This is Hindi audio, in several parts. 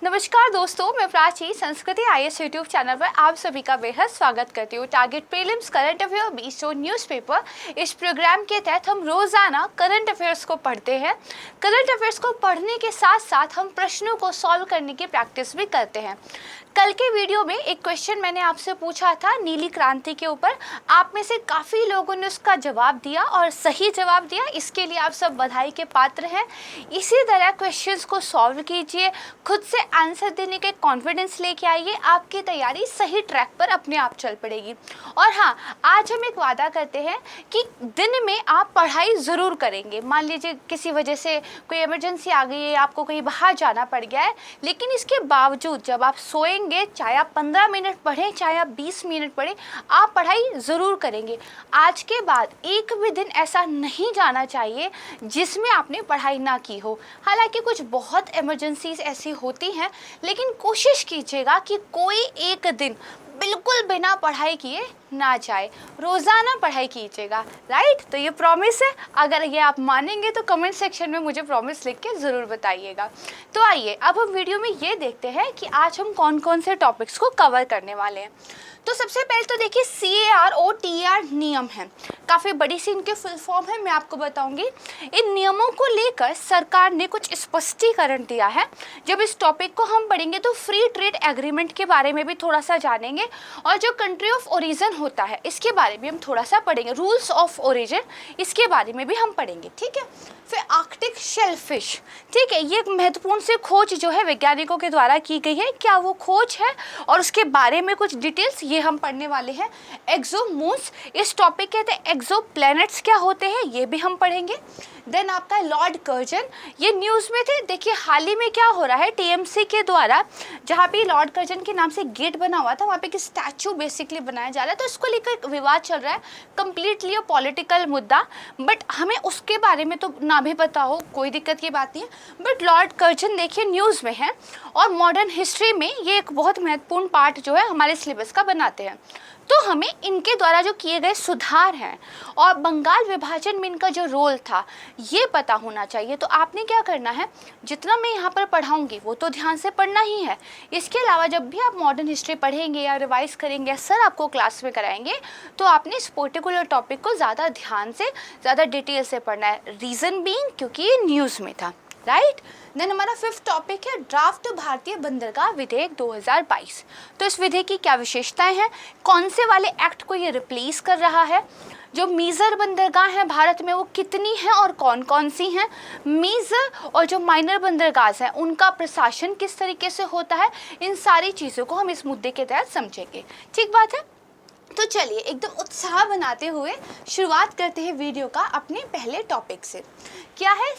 नमस्कार दोस्तों, मैं प्राची संस्कृति आईएएस यूट्यूब चैनल पर आप सभी का बेहद स्वागत करती हूँ। Target prelims current affair based on newspaper, इस प्रोग्राम के तहत हम रोज़ाना करंट अफेयर्स को पढ़ते हैं। करंट अफेयर्स को पढ़ने के साथ साथ हम प्रश्नों को सॉल्व करने की प्रैक्टिस भी करते हैं। कल के वीडियो में एक क्वेश्चन मैंने आपसे पूछा था नीली क्रांति के ऊपर। आप में से काफ़ी लोगों ने उसका जवाब दिया और सही जवाब दिया, इसके लिए आप सब बधाई के पात्र हैं। इसी तरह क्वेश्चंस को सॉल्व कीजिए, खुद से आंसर देने के कॉन्फिडेंस लेके आइए, आपकी तैयारी सही ट्रैक पर अपने आप चल पड़ेगी। और हाँ, आज हम एक वादा करते हैं कि दिन में आप पढ़ाई ज़रूर करेंगे। मान लीजिए किसी वजह से कोई इमरजेंसी आ गई है, आपको कहीं बाहर जाना पड़ गया है, लेकिन इसके बावजूद जब आप सोएंगे, चाहे आप 15 मिनट पढ़ें चाहे आप 20 मिनट पढ़ें, आप पढ़ाई ज़रूर करेंगे। आज के बाद एक भी दिन ऐसा नहीं जाना चाहिए जिसमें आपने पढ़ाई ना की हो। हालांकि कुछ बहुत इमरजेंसीज ऐसी होती हैं, लेकिन कोशिश कीजिएगा कि कोई एक दिन बिल्कुल बिना पढ़ाई किए ना जाए। रोज़ाना पढ़ाई कीजिएगा, राइट? तो ये प्रॉमिस है। अगर ये आप मानेंगे तो कमेंट सेक्शन में मुझे प्रॉमिस लिख के ज़रूर बताइएगा। तो आइए अब हम वीडियो में ये देखते हैं कि आज हम कौन कौन से टॉपिक्स को कवर करने वाले हैं। तो सबसे पहले तो देखिए CAROTR नियम है, काफ़ी बड़ी सी इनके फुल फॉर्म है, मैं आपको बताऊंगी। इन नियमों को लेकर सरकार ने कुछ स्पष्टीकरण दिया है। जब इस टॉपिक को हम पढ़ेंगे तो फ्री ट्रेड एग्रीमेंट के बारे में भी थोड़ा सा जानेंगे, और जो कंट्री ऑफ ओरिजिन होता है इसके बारे में हम थोड़ा सा पढ़ेंगे। रूल्स ऑफ ओरिजिन, इसके बारे में भी हम पढ़ेंगे, ठीक है। फिर आर्कटिक शेलफिश, ठीक है, ये एक महत्वपूर्ण सी खोज जो है वैज्ञानिकों के द्वारा की गई है। क्या वो खोज है और उसके बारे में कुछ डिटेल्स ये हम पढ़ने वाले हैं। एक्सोमून्स, इस टॉपिक के तहत एक्सो प्लैनेट्स क्या होते हैं ये भी हम पढ़ेंगे। देन आपका लॉर्ड कर्जन, ये न्यूज़ में थे। देखिए हाल ही में क्या हो रहा है, TMC के द्वारा जहाँ पे लॉर्ड कर्जन के नाम से गेट बना हुआ था, वहाँ पे एक स्टैचू बेसिकली बनाया जा रहा है। तो इसको लेकर एक विवाद चल रहा है, कम्प्लीटली पॉलिटिकल मुद्दा, बट हमें उसके बारे में तो ना भी पता हो कोई दिक्कत की बात नहीं है। बट लॉर्ड कर्जन देखिए न्यूज़ में है, और मॉडर्न हिस्ट्री में ये एक बहुत महत्वपूर्ण पार्ट जो है हमारे सिलेबस का बनाते हैं। तो हमें इनके द्वारा जो किए गए सुधार हैं और बंगाल विभाजन में इनका जो रोल था ये पता होना चाहिए। तो आपने क्या करना है, जितना मैं यहाँ पर पढ़ाऊँगी वो तो ध्यान से पढ़ना ही है। इसके अलावा जब भी आप मॉडर्न हिस्ट्री पढ़ेंगे या रिवाइज करेंगे या सर आपको क्लास में कराएंगे, तो आपने इस पर्टिकुलर टॉपिक को ज़्यादा ध्यान से, ज़्यादा डिटेल से पढ़ना है। रीज़न बीइंग क्योंकि ये न्यूज़ में था, राइट। देन हमारा 5th टॉपिक है ड्राफ्ट भारतीय बंदरगाह विधेयक 2022। तो इस विधेयक की क्या विशेषताएं हैं, कौन से वाले एक्ट को ये रिप्लेस कर रहा है, जो मेजर बंदरगाह हैं भारत में वो कितनी हैं और कौन कौन सी हैं, मेजर और जो माइनर बंदरगाह हैं उनका प्रशासन किस तरीके से होता है, इन सारी चीज़ों को हम इस मुद्दे के तहत समझेंगे। ठीक बात है। तो चलिए एकदम उत्साह बनाते हुए शुरुआत करते हैं वीडियो का अपने पहले टॉपिक से। क्या है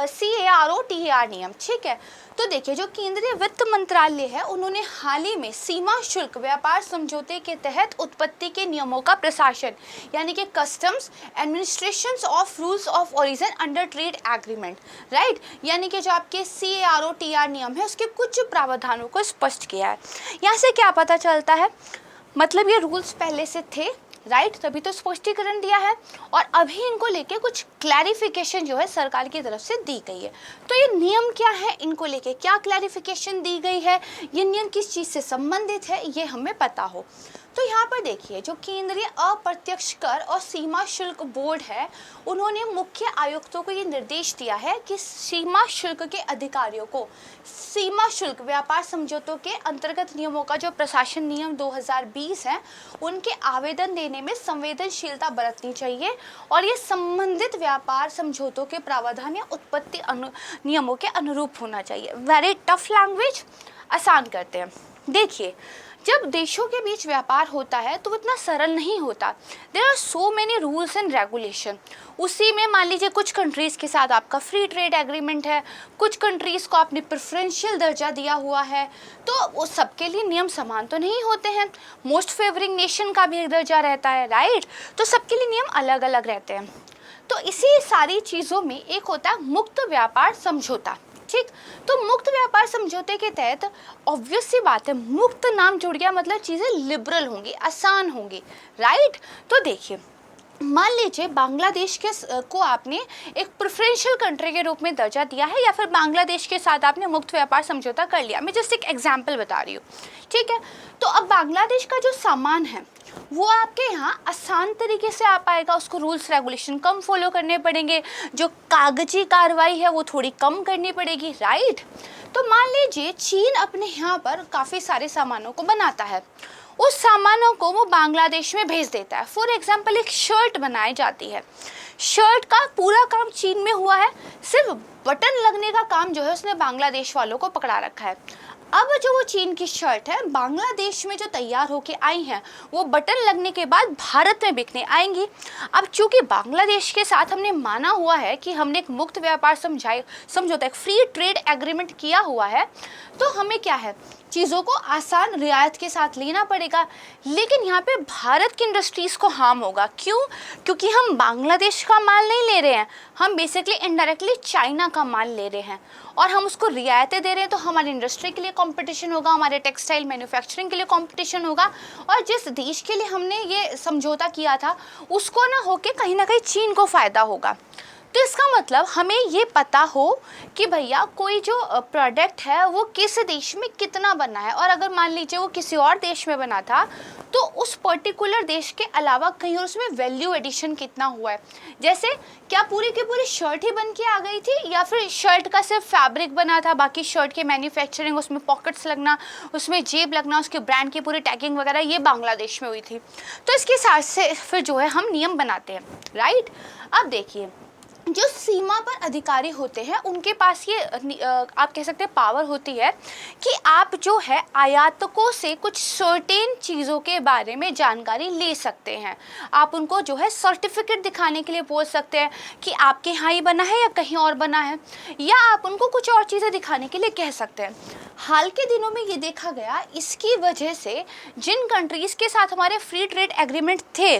CAROTR नियम, ठीक है। तो देखिए जो केंद्रीय वित्त मंत्रालय है उन्होंने हाल ही में सीमा शुल्क व्यापार समझौते के तहत उत्पत्ति के नियमों का प्रशासन, यानी कि customs administration of rules of origin under trade agreement, right, यानी कि जो आपके CAROTR नियम है उसके कुछ प्रावधानों को स्पष्ट किया है। यहाँ से क्या पता चलता है, मतलब ये रूल्स पहले से थे, राइट, तभी तो स्पष्टीकरण दिया है, और अभी इनको लेके कुछ क्लैरिफिकेशन जो है सरकार की तरफ से दी गई है। तो ये नियम क्या है, इनको लेके क्या क्लैरिफिकेशन दी गई है, ये नियम किस चीज़ से संबंधित है, ये हमें पता हो। तो यहाँ पर देखिए जो केंद्रीय अप्रत्यक्ष कर और सीमा शुल्क बोर्ड है, उन्होंने मुख्य आयुक्तों को ये निर्देश दिया है कि सीमा शुल्क के अधिकारियों को सीमा शुल्क व्यापार समझौतों के अंतर्गत नियमों का जो प्रशासन नियम 2020 है उनके आवेदन देने में संवेदनशीलता बरतनी चाहिए, और ये संबंधित व्यापार समझौतों के प्रावधान या उत्पत्ति नियमों के अनुरूप होना चाहिए। वेरी टफ लैंग्वेज, आसान करते हैं। देखिए जब देशों के बीच व्यापार होता है तो वो इतना सरल नहीं होता। There are so many rules and regulation. उसी में मान लीजिए कुछ कंट्रीज़ के साथ आपका फ्री ट्रेड एग्रीमेंट है, कुछ कंट्रीज़ को आपने प्रेफरेंशियल दर्जा दिया हुआ है, तो वो सबके लिए नियम समान तो नहीं होते हैं। मोस्ट फेवरिंग नेशन का भी एक दर्जा रहता है, राइट, तो सबके लिए नियम अलग अलग रहते हैं। तो इसी सारी चीज़ों में एक होता है मुक्त व्यापार समझौता, ठीक। तो मुक्त व्यापार समझौते के तहत ऑब्वियस सी बात है, मुक्त नाम जुड़ गया मतलब चीज़ें लिबरल होंगी, आसान होंगी, राइट। तो देखिए मान लीजिए बांग्लादेश को आपने एक प्रेफरेंशियल कंट्री के रूप में दर्जा दिया है, या फिर बांग्लादेश के साथ आपने मुक्त व्यापार समझौता कर लिया। मैं जस्ट एक एग्जांपल बता रही हूँ, ठीक है। तो अब बांग्लादेश का जो सामान है वो आपके यहाँ आसान तरीके से आ पाएगा, उसको रूल्स रेगुलेशन कम फॉलो करने पड़ेंगे, जो कागजी कार्रवाई है वो थोड़ी कम करनी पड़ेगी, राइट। तो मान लीजिए चीन अपने यहाँ पर काफ़ी सारे सामानों को बनाता है, उस सामानों को वो बांग्लादेश में भेज देता है। फॉर एग्जाम्पल एक शर्ट बनाई जाती है, शर्ट का पूरा काम चीन में हुआ है, सिर्फ बटन लगने का काम जो है उसने बांग्लादेश वालों को पकड़ा रखा है। अब जो वो चीन की शर्ट है बांग्लादेश में जो तैयार होके आई हैं वो बटन लगने के बाद भारत में बिकने आएंगी। अब चूंकि बांग्लादेश के साथ हमने माना हुआ है कि हमने एक मुक्त व्यापार समझौता, एक फ्री ट्रेड एग्रीमेंट किया हुआ है, तो हमें क्या है, चीज़ों को आसान रियायत के साथ लेना पड़ेगा। लेकिन यहाँ पे भारत की इंडस्ट्रीज़ को हार्म होगा, क्यों? क्योंकि हम बांग्लादेश का माल नहीं ले रहे हैं, हम बेसिकली इनडायरेक्टली चाइना का माल ले रहे हैं और हम उसको रियायतें दे रहे हैं। तो हमारी इंडस्ट्री के लिए कंपटीशन होगा, हमारे टेक्सटाइल मैन्युफैक्चरिंग के लिए कंपटीशन होगा, और जिस देश के लिए हमने ये समझौता किया था उसको ना होके कहीं ना कहीं चीन को फ़ायदा होगा। तो इसका मतलब हमें ये पता हो कि भैया कोई जो प्रोडक्ट है वो किस देश में कितना बना है, और अगर मान लीजिए वो किसी और देश में बना था तो उस पर्टिकुलर देश के अलावा कहीं और उसमें वैल्यू एडिशन कितना हुआ है। जैसे क्या पूरी की पूरी शर्ट ही बन के आ गई थी, या फिर शर्ट का सिर्फ फैब्रिक बना था, बाकी शर्ट के मैन्युफैक्चरिंग, उसमें पॉकेट्स लगना, उसमें जेब लगना, उसके ब्रांड की पूरी टैगिंग वगैरह ये बांग्लादेश में हुई थी। तो इसके साथ से फिर जो है हम नियम बनाते हैं, राइट। अब देखिए जो सीमा पर अधिकारी होते हैं उनके पास ये आप कह सकते हैं पावर होती है कि आप जो है आयातकों से कुछ सर्टेन चीज़ों के बारे में जानकारी ले सकते हैं। आप उनको जो है सर्टिफिकेट दिखाने के लिए बोल सकते हैं कि आपके यहाँ ही बना है या कहीं और बना है, या आप उनको कुछ और चीज़ें दिखाने के लिए कह सकते हैं। हाल के दिनों में ये देखा गया, इसकी वजह से जिन कंट्रीज़ के साथ हमारे फ्री ट्रेड एग्रीमेंट थे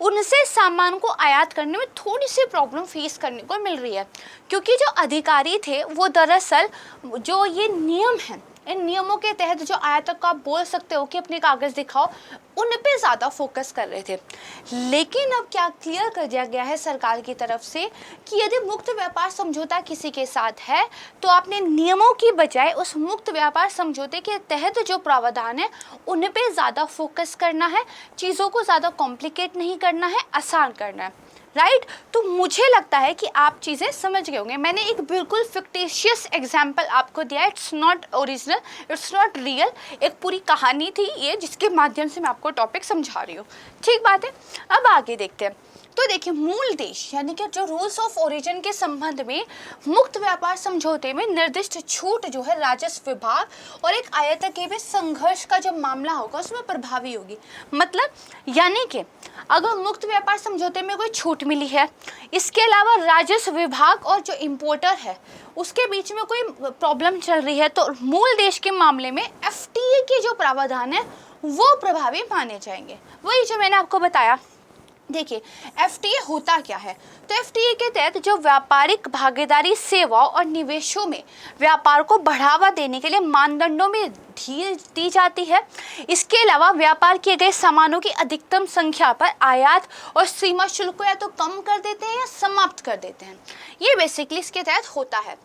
उनसे सामान को आयात करने में थोड़ी सी प्रॉब्लम फेस करने को मिल रही है, क्योंकि जो अधिकारी थे वो दरअसल जो ये नियम हैं, इन नियमों के तहत जो आयातक को आप बोल सकते हो कि अपने कागज़ दिखाओ, उन पे ज़्यादा फोकस कर रहे थे। लेकिन अब क्या क्लियर कर दिया गया है सरकार की तरफ से कि यदि मुक्त व्यापार समझौता किसी के साथ है तो आपने नियमों की बजाय उस मुक्त व्यापार समझौते के तहत जो प्रावधान है उन पे ज़्यादा फोकस करना है, चीज़ों को ज़्यादा कॉम्प्लिकेट नहीं करना है, आसान करना है, राइट। तो मुझे लगता है कि आप चीज़ें समझ गए होंगे। मैंने एक बिल्कुल फिक्टिशियस एग्जाम्पल आपको दिया, it's not original, it's not real, एक पूरी कहानी थी ये जिसके माध्यम से मैं आपको टॉपिक समझा रही हूँ, ठीक बात है। अब आगे देखते हैं। तो देखिए मूल देश यानी कि जो रूल्स ऑफ ओरिजिन के संबंध में मुक्त व्यापार समझौते में निर्दिष्ट छूट जो है राजस्व विभाग और एक आयातक के बीच संघर्ष का जो मामला होगा उसमें प्रभावी होगी। मतलब यानी कि अगर मुक्त व्यापार समझौते में कोई छूट मिली है, इसके अलावा राजस्व विभाग और जो इम्पोर्टर है उसके बीच में कोई प्रॉब्लम चल रही है, तो मूल देश के मामले में FTA के जो प्रावधान है वो प्रभावी माने जाएंगे। वही जो मैंने आपको बताया। देखिए FTA होता क्या है, तो FTA के तहत जो व्यापारिक भागीदारी सेवाओं और निवेशों में व्यापार को बढ़ावा देने के लिए मानदंडों में ढील दी जाती है। इसके अलावा व्यापार किए गए सामानों की अधिकतम संख्या पर आयात और सीमा शुल्क को या तो कम कर देते हैं या समाप्त कर देते हैं। ये बेसिकली इसके तहत होता है।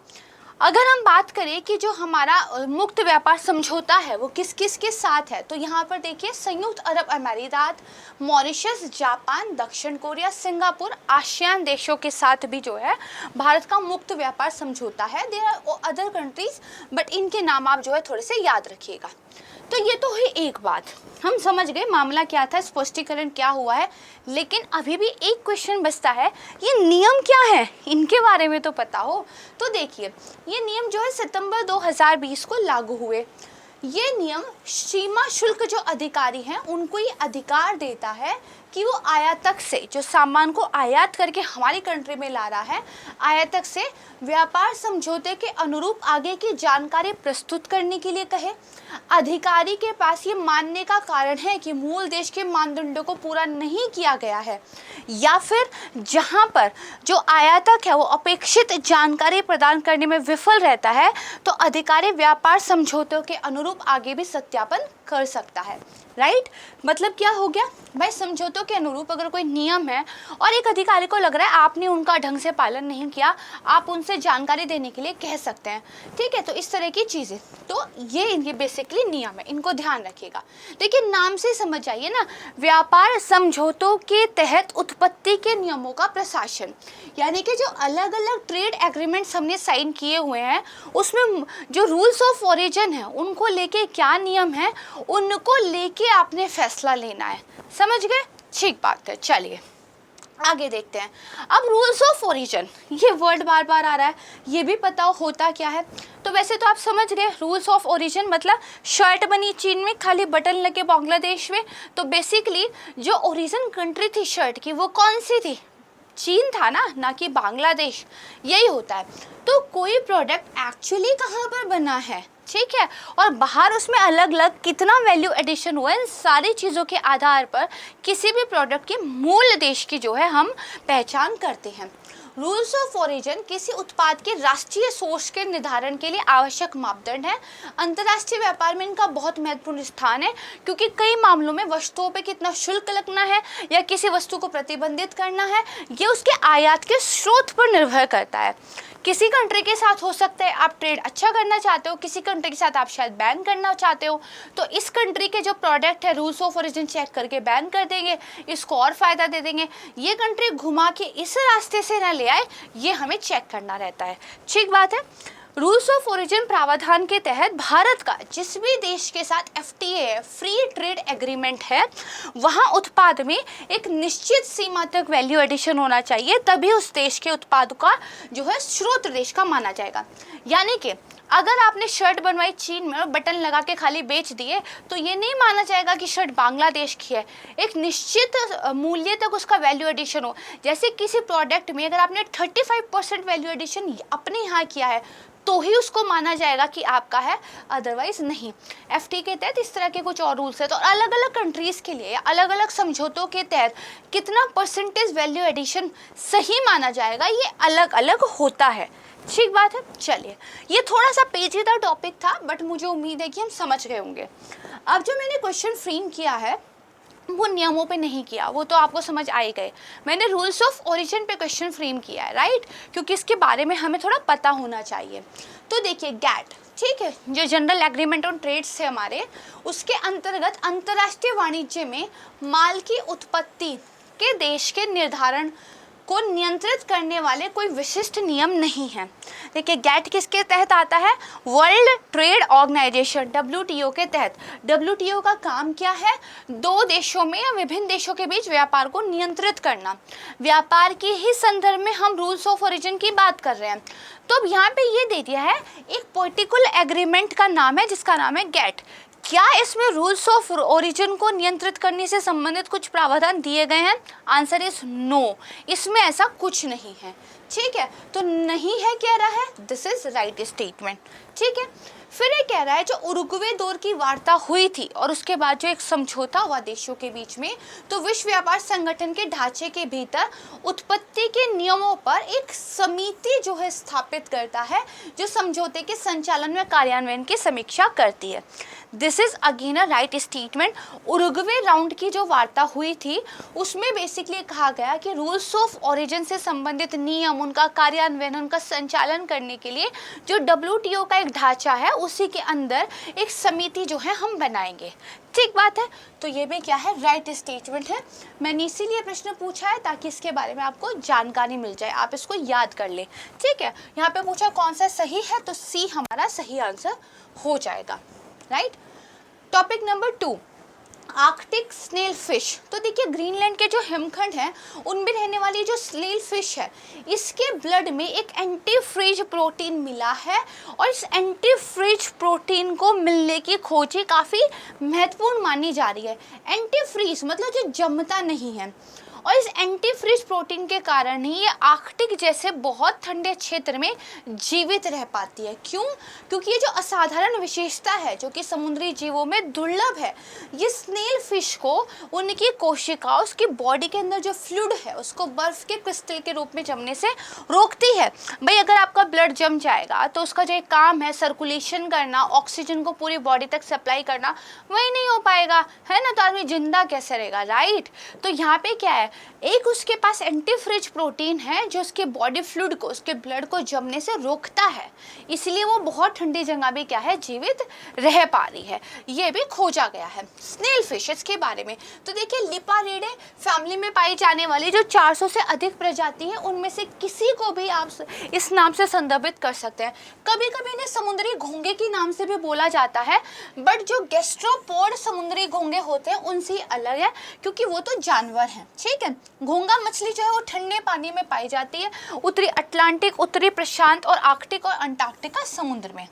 अगर हम बात करें कि जो हमारा मुक्त व्यापार समझौता है वो किस किस के साथ है, तो यहाँ पर देखिए संयुक्त अरब अमीरात, मॉरिशस, जापान, दक्षिण कोरिया, सिंगापुर, आसियान देशों के साथ भी जो है भारत का मुक्त व्यापार समझौता है। There are other countries but इनके नाम आप जो है थोड़े से याद रखिएगा। तो ये तो है एक बात, हम समझ गए मामला क्या था, स्पष्टीकरण क्या हुआ है। लेकिन अभी भी एक क्वेश्चन बचता है, ये नियम क्या है, इनके बारे में तो पता हो। तो देखिए ये नियम जो है सितंबर 2020 को लागू हुए। ये नियम सीमा शुल्क जो अधिकारी हैं उनको ये अधिकार देता है कि वो आयातक से जो सामान को आयात करके हमारी कंट्री में ला रहा है, आयातक से व्यापार समझौते के अनुरूप आगे की जानकारी प्रस्तुत करने के लिए कहे। अधिकारी के पास ये मानने का कारण है कि मूल देश के मानदंडों को पूरा नहीं किया गया है, या फिर जहां पर जो आयातक है वो अपेक्षित जानकारी प्रदान करने में विफल रहता है, तो अधिकारी व्यापार समझौतों के अनुरूप आगे भी सत्यापन कर सकता है, राइट। मतलब क्या हो गया भाई, समझौतों के अनुरूप अगर कोई नियम है और एक अधिकारी को लग रहा है आपने उनका ढंग से पालन नहीं किया, आप उनसे जानकारी देने के लिए कह सकते हैं, ठीक है। तो इस तरह की चीज़ें, तो ये बेसिकली नियम है, इनको ध्यान रखिएगा। लेकिन नाम से समझ जाइए ना, व्यापार समझौतों के तहत उत्पत्ति के नियमों का प्रशासन, यानी कि जो अलग अलग ट्रेड एग्रीमेंट्स हमने साइन किए हुए हैं उसमें जो रूल्स ऑफ ओरिजिन है उनको लेके क्या नियम है, उनको लेके आपने फैसला लेना है। समझ गए? ठीक बात है। चलिए आगे देखते हैं। अब रूल्स ऑफ ओरिजिन, ये वर्ड बार बार आ रहा है, ये भी पता होता क्या है। तो वैसे तो आप समझ गए रूल्स ऑफ ओरिजिन मतलब शर्ट बनी चीन में, खाली बटन लगे बांग्लादेश में। तो बेसिकली जो ओरिजिन कंट्री थी शर्ट की वो कौन सी थी? चीन था ना कि बांग्लादेश। यही होता है। तो कोई प्रोडक्ट एक्चुअली कहाँ पर बना है, ठीक है, और बाहर उसमें अलग अलग कितना वैल्यू एडिशन हुआ है, इन सारी चीज़ों के आधार पर किसी भी प्रोडक्ट के मूल देश की जो है हम पहचान करते हैं। रूल्स ऑफ ओरिजिन किसी उत्पाद के राष्ट्रीय सोर्स के निर्धारण के लिए आवश्यक मापदंड है। अंतर्राष्ट्रीय व्यापार में इनका बहुत महत्वपूर्ण स्थान है, क्योंकि कई मामलों में वस्तुओं पे कितना शुल्क लगना है या किसी वस्तु को प्रतिबंधित करना है, ये उसके आयात के स्रोत पर निर्भर करता है। किसी कंट्री के साथ हो सकता है आप ट्रेड अच्छा करना चाहते हो, किसी कंट्री के साथ आप शायद बैन करना चाहते हो, तो इस कंट्री के जो प्रोडक्ट है रूल्स ऑफ ओरिजिन चेक करके बैन कर देंगे, इसको और फ़ायदा दे देंगे। ये कंट्री घुमा के इस रास्ते से ना ले आए, ये हमें चेक करना रहता है। ठीक बात है। रूल्स ऑफ ओरिजिन प्रावधान के तहत भारत का जिस भी देश के साथ FTA फ्री ट्रेड एग्रीमेंट है, वहाँ उत्पाद में एक निश्चित सीमा तक वैल्यू एडिशन होना चाहिए, तभी उस देश के उत्पाद का जो है स्रोत देश का माना जाएगा। यानी कि अगर आपने शर्ट बनवाई चीन में और बटन लगा के खाली बेच दिए तो ये नहीं माना जाएगा कि शर्ट बांग्लादेश की है। एक निश्चित मूल्य तक उसका वैल्यू एडिशन हो। जैसे किसी प्रोडक्ट में अगर आपने 35% वैल्यू एडिशन अपने यहाँ किया है तो ही उसको माना जाएगा कि आपका है, अदरवाइज नहीं। FTA के तहत इस तरह के कुछ और रूल्स है। तो अलग अलग कंट्रीज़ के लिए अलग अलग समझौतों के तहत कितना परसेंटेज वैल्यू एडिशन सही माना जाएगा, ये अलग अलग होता है। ठीक बात है। चलिए, ये थोड़ा सा पेचीदा टॉपिक था, बट मुझे उम्मीद है कि हम समझ गए होंगे। अब जो मैंने क्वेश्चन फ्रेम किया है वो नियमों पे नहीं किया, वो तो आपको समझ आ ही गए। मैंने रूल्स ऑफ ओरिजिन पे क्वेश्चन फ्रेम किया है, राइट, क्योंकि इसके बारे में हमें थोड़ा पता होना चाहिए। तो देखिए गैट, ठीक है, जो जनरल एग्रीमेंट ऑन ट्रेड्स है हमारे, उसके अंतर्गत अंतर्राष्ट्रीय वाणिज्य में माल की उत्पत्ति के देश के निर्धारण को नियंत्रित करने वाले कोई विशिष्ट नियम नहीं है। देखिए गैट किसके तहत आता है? वर्ल्ड ट्रेड ऑर्गेनाइजेशन WTO के तहत। WTO का काम क्या है? दो देशों में या विभिन्न देशों के बीच व्यापार को नियंत्रित करना। व्यापार के ही संदर्भ में हम रूल्स ऑफ ओरिजिन की बात कर रहे हैं। तो अब यहाँ पे ये दे दिया है, एक पर्टिकुलर एग्रीमेंट का नाम है जिसका नाम है गैट। क्या इसमें रूल्स ऑफ ओरिजिन को नियंत्रित करने से संबंधित कुछ प्रावधान दिए गए हैं? आंसर इज नो, इसमें ऐसा कुछ नहीं है। ठीक है, तो नहीं है कह रहा है, दिस इज राइट स्टेटमेंट। ठीक है, फिर ये कह रहा है जो उरुग्वे दौर की वार्ता हुई थी और उसके बाद जो एक समझौता हुआ देशों के बीच में, तो विश्व व्यापार संगठन के ढांचे के भीतर उत्पत्ति के नियमों पर एक समिति जो है स्थापित करता है, जो समझौते के संचालन में कार्यान्वयन की समीक्षा करती है। This is again a right statement. Uruguay round की जो वार्ता हुई थी उसमें बेसिकली कहा गया कि रूल्स ऑफ ओरिजिन से संबंधित नियम, उनका कार्यान्वयन, उनका संचालन करने के लिए जो WTO का एक ढांचा है उसी के अंदर एक समिति जो है हम बनाएंगे। ठीक बात है। तो ये भी क्या है? राइट स्टेटमेंट है। मैंने इसीलिए प्रश्न पूछा है ताकि इसके बारे में आपको जानकारी मिल जाए, आप इसको याद कर ले। ठीक है, यहाँ पे पूछा कौन सा सही है, तो सी हमारा सही आंसर हो जाएगा। Right. Topic number 2, Arctic snail fish. तो देखिए ग्रीनलैंड के जो हिमखंड हैं उनमें रहने वाली जो स्नेल फिश है, इसके ब्लड में एक एंटी फ्रीज प्रोटीन मिला है और इस एंटी फ्रीज प्रोटीन को मिलने की खोज काफ़ी महत्वपूर्ण मानी जा रही है। एंटी फ्रीज मतलब जो जमता नहीं है, और इस एंटी फ्रीज प्रोटीन के कारण ही ये आर्कटिक जैसे बहुत ठंडे क्षेत्र में जीवित रह पाती है। क्यों? क्योंकि ये जो असाधारण विशेषता है जो कि समुद्री जीवों में दुर्लभ है, ये स्नेल फिश को उनकी कोशिका, उसकी बॉडी के अंदर जो फ्लूइड है उसको बर्फ के क्रिस्टल के रूप में जमने से रोकती है। भाई अगर आपका ब्लड जम जाएगा तो उसका जो एक काम है सर्कुलेशन करना, ऑक्सीजन को पूरी बॉडी तक सप्लाई करना, वही नहीं हो पाएगा, है ना, तो आदमी जिंदा कैसे रहेगा, राइट। तो यहाँ पे क्या है, एक उसके पास एंटी फ्रिज प्रोटीन है जो उसके बॉडी फ्लूइड को, उसके ब्लड को जमने से रोकता है, इसलिए वो बहुत ठंडी जगह भी क्या है जीवित रह पा रही है। ये भी खोजा गया है स्नेल फिशेस के बारे में। तो देखिए लिपारिडे फैमिली में पाई जाने वाली जो 400 से अधिक प्रजाति है उनमें से किसी को भी आप इस नाम से संदर्भित कर सकते हैं। कभी कभी इन्हें समुद्री घोंगे के नाम से भी बोला जाता है, बट जो गैस्ट्रोपोड समुद्री घोंगे होते हैं उनसे अलग है क्योंकि वो तो जानवर हैं, ठीक है। घोंगा मछली जो है वो ठंडे पानी में पाई जाती है, उत्तरी अटलांटिक, उत्तरी प्रशांत और आर्कटिक और अंटार्कटिका समुद्र में।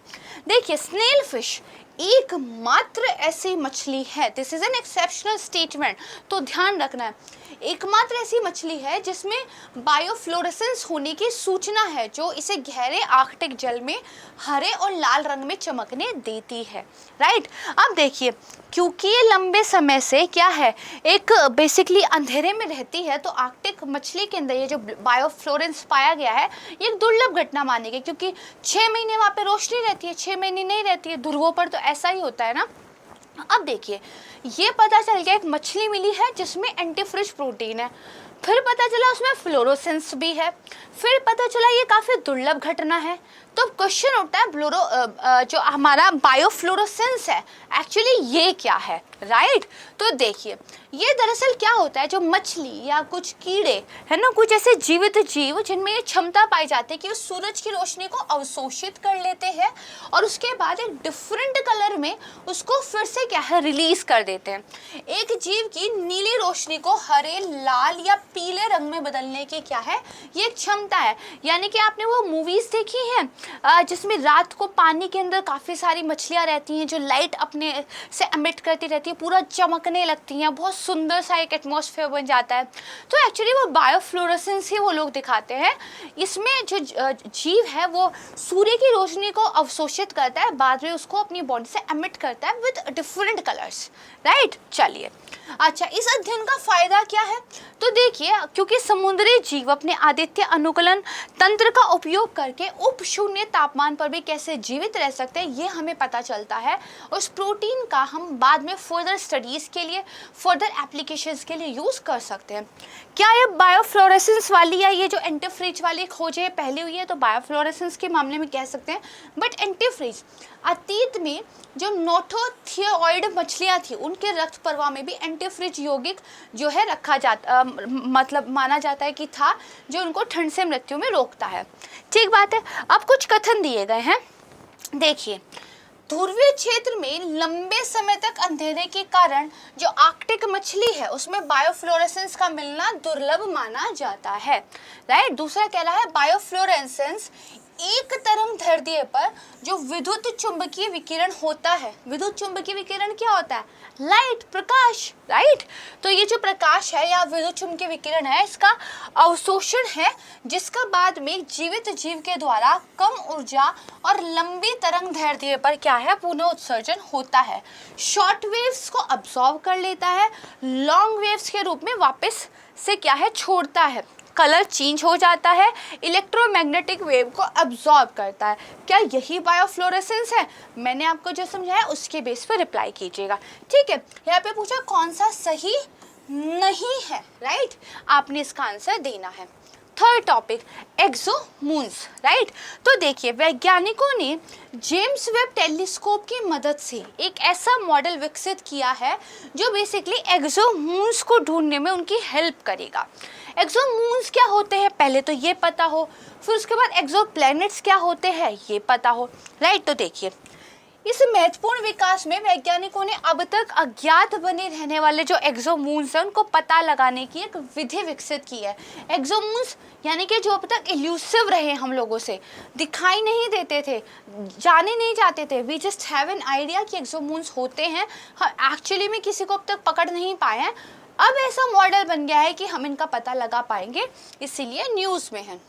देखिए स्नेल फिश एकमात्र ऐसी मछली है, this is an exceptional statement, तो ध्यान रखना है, एकमात्र ऐसी मछली है जिसमें बायोफ्लोरेसेंस होने की सूचना है जो इसे गहरे आर्कटिक जल में हरे और लाल रंग में चमकने देती है, राइट। अब देखिए क्योंकि ये लंबे समय से क्या है, एक बेसिकली अंधेरे में रहती है, तो आर्कटिक मछली के अंदर ये जो बायोफ्लोरेंस पाया गया है ये एक दुर्लभ घटना मानी गई, क्योंकि 6 महीने वहाँ पे रोशनी रहती है, 6 महीने नहीं रहती है, ध्रुवों पर तो ऐसा ही होता है ना। अब देखिए ये पता चल गया एक मछली मिली है जिसमें एंटीफ्रिज प्रोटीन है, फिर पता चला उसमें फ्लोरोसेंस भी है, फिर पता चला ये काफ़ी दुर्लभ घटना है। तो क्वेश्चन उठता है जो हमारा बायोफ्लोरोसेंस है एक्चुअली ये क्या है, राइट। तो देखिए ये दरअसल क्या होता है, जो मछली या कुछ कीड़े है ना, कुछ ऐसे जीवित जीव जिनमें ये क्षमता पाई जाती है कि वो सूरज की रोशनी को अवशोषित कर लेते हैं और उसके बाद एक डिफरेंट कलर में उसको फिर से क्या है रिलीज कर देते हैं। एक जीव की नीली रोशनी को हरे, लाल या पीले रंग में बदलने की क्या है ये क्षमता है। यानी कि आपने वो मूवीज देखी हैं जिसमें रात को पानी के अंदर काफ़ी सारी मछलियाँ रहती हैं जो लाइट अपने से एमिट करती रहती है, पूरा चमकने लगती हैं, बहुत सुंदर सा एक एटमॉस्फेयर बन जाता है। तो एक्चुअली वो बायोफ्लोरेसेंस ही वो लोग दिखाते हैं। इसमें जो जीव है वो सूर्य की रोशनी को अवशोषित करता है, बाद में उसको अपनी बॉडी से एमिट करता है विद डिफरेंट कलर्स, राइट। चलिए अच्छा इस अध्ययन का फायदा क्या है, तो देखिए क्योंकि समुद्री जीव अपने आदित्य अनुकूलन तंत्र का उपयोग करके उप शून्य तापमान पर भी कैसे जीवित रह सकते हैं ये हमें पता चलता है। उस प्रोटीन का हम बाद में फर्दर स्टडीज के लिए, फर्दर एप्लीकेशंस के लिए यूज कर सकते हैं। क्या ये बायोफ्लोरेसेंस वाली या ये जो एंटीफ्रीज वाली खोज है पहले हुई है तो बायोफ्लोरेसेंस के मामले में कह सकते हैं, बट एंटीफ्रीज अतीत में जो नोटोथियोइड मछलियाँ थी उनके रक्त प्रवाह में भी एंटीफ्रिज यौगिक जो है रखा जाता मतलब माना जाता है कि था, जो उनको ठंड से मृत्यु में रोकता है। ठीक बात है। अब कुछ कथन दिए गए हैं, देखिए ध्रुवीय क्षेत्र में लंबे समय तक अंधेरे के कारण जो आर्कटिक मछली है उसमें बायोफ्लोरेसेंस का मिलना दुर्लभ माना जाता है, राइट। दूसरा कह रहा है बायोफ्लोरेसेंस एक तरंग दैर्ध्य पर जो विद्युत चुंबकीय विकिरण होता है, विद्युत चुंबकीय विकिरण क्या होता है, लाइट, प्रकाश, राइट। तो ये जो प्रकाश है या विद्युत चुंबकीय विकिरण है इसका अवशोषण है, जिसका बाद में जीवित जीव के द्वारा कम ऊर्जा और लंबी तरंग दैर्ध्य पर क्या है पुनः उत्सर्जन होता है। शॉर्ट वेव्स को अब्सॉर्ब कर लेता है, लॉन्ग वेव्स के रूप में वापस से क्या है छोड़ता है, कलर चेंज हो जाता है, इलेक्ट्रोमैग्नेटिक वेव को अब्सॉर्ब करता है। क्या यही बायोफ्लोरेसेंस है? मैंने आपको जो समझाया उसके बेस पर रिप्लाई कीजिएगा, ठीक है। यहाँ पे पूछा कौन सा सही नहीं है, राइट, आपने इसका आंसर देना है। Third topic exomoons, right. तो देखिए वैज्ञानिकों ने जेम्स वेब टेलीस्कोप की मदद से एक ऐसा मॉडल विकसित किया है जो बेसिकली एक्सोमून्स को ढूंढने में उनकी हेल्प करेगा। एक्सोमून्स क्या होते हैं पहले तो ये पता हो, फिर उसके बाद एक्सोप्लैनेट्स क्या होते हैं ये पता हो, राइट। तो देखिए इस महत्वपूर्ण विकास में वैज्ञानिकों ने अब तक अज्ञात बने रहने वाले जो एक्सोमून्स हैं उनको पता लगाने की एक विधि विकसित की है। एक्सोमून्स यानी कि जो अब तक इल्यूसिव रहे, हम लोगों से दिखाई नहीं देते थे, जाने नहीं जाते थे, we just have an idea कि एक्सोमून्स होते हैं, एक्चुअली में किसी को अब तक पकड़ नहीं पाए हैं, अब ऐसा मॉडल बन गया है कि हम इनका पता लगा पाएंगे, इसीलिए न्यूज़ में है।